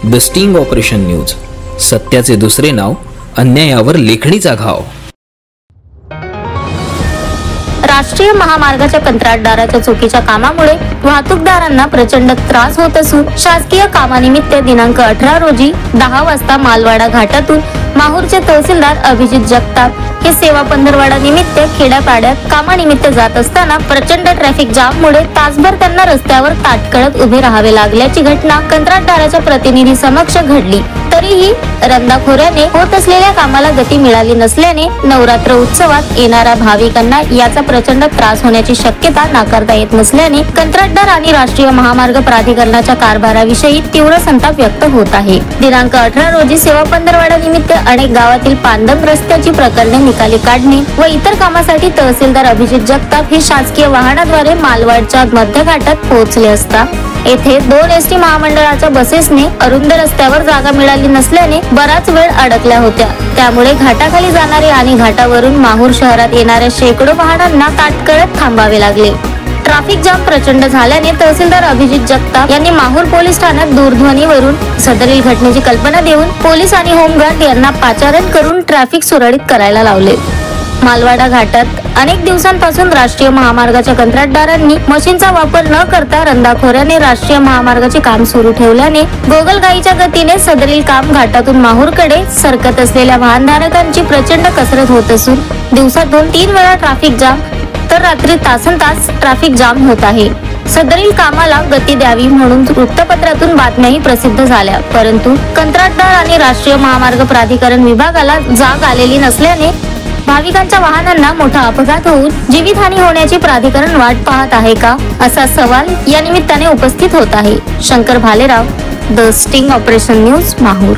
The sting operation news, सत्याचे दुसरे नाव, अन्यायावर लेखणीचा घाव। राष्ट्रीय महामार्गाच्या कंत्राटदाराच्या चुकीच्या कामामुळे वाहतूकदारांना प्रचंड त्रास होत असून शासकीय कामानिमित्त दिनांक 18 रोजी 10 वाजता मालवाडा घाटातून माहूरचे तहसीलदार अभिजित जगताप हे सेवा पंधरवाडा निमित्त खेड्यापाड्यात कामानिमित्त जात असताना प्रचंड ट्रॅफिक जाममुळे तासभर त्यांना रस्त्यावर ताटकळत उभे राहावे लागल्याची घटना कंत्राटदाराच्या प्रतिनिधी समक्ष घडली। तरीही रंदाखोऱ्याने होत असलेल्या कामाला गती मिळाली नसल्याने नवरात्र उत्सवात येणाऱ्या भाविकांना याचा प्रचंड त्रास होण्याची शक्यता नाकारता येत नसल्याने कंत्राटदार आणि राष्ट्रीय महामार्ग प्राधिकरणाच्या कारभाराविषयी तीव्र संताप व्यक्त होत आहे। दिनांक 18 रोजी सेवा पंधरवाडा निमित्त अनेक गावातील पांदम रस्त्याची प्रकरणे निकाली काढणे व इतर कामासाठी तहसीलदार अभिजित जगताप हे शासकीय वाहनाद्वारे मालवाडच्या मध्य घाटात पोहोचले असता येथे 2 एसटी महामंडळाच्या बसेसने अरुंद रस्त्यावर जागा मिळाली नसल्याने बराच वेळ अडकल्या होत्या। त्यामुळे घाटाखाली जाणारे आणि घाटावरून माहूर शहरात येणाऱ्या शेकडो वाहनांना ताटकळत थांबावे लागले। ट्रॅफिक जाम प्रचंड झाल्याने तहसीलदार अभिजित जगताप यांनी माहूर पोलीस ठाण्यात दूरध्वनीवरून सदरील घटनेची कल्पना देऊन पोलीस आणि होमगार्ड यांना पाचारण करून ट्रॅफिक सुरळीत करायला लावले। मालवाडा घाटात अनेक दिवसांपासून राष्ट्रीय महामार्गाच्या कंत्राटदारांनी मशीनचा वापर न करता रंदाखोऱ्याने राष्ट्रीय महामार्गाचे काम सुरू ठेवल्याने गोगलगाईच्या गतीने सदरील काम घाटातून माहूरकडे सरकत असलेल्या वाहनधारकांची प्रचंड कसरत होत असून दिवसातून 3 वेळा ट्रॅफिक जाम तर रात्री तासनतास ट्रॅफिक जाम होत आहे। सदरील कामाला गती द्यावी म्हणून वृत्तपत्रातून बातम्याही प्रसिद्ध झाल्या, परंतु कंत्राटदार आणि राष्ट्रीय महामार्ग प्राधिकरण विभागाला जाग आलेली नसल्याने भाविकांच्या वाहनांना मोठा अपघात होऊन जीवितहानी होण्याची प्राधिकरण वाट पाहत आहे का, असा सवाल या निमित्ताने उपस्थित होत आहे। Shankar Bhalerao, the sting operation news, Mahur.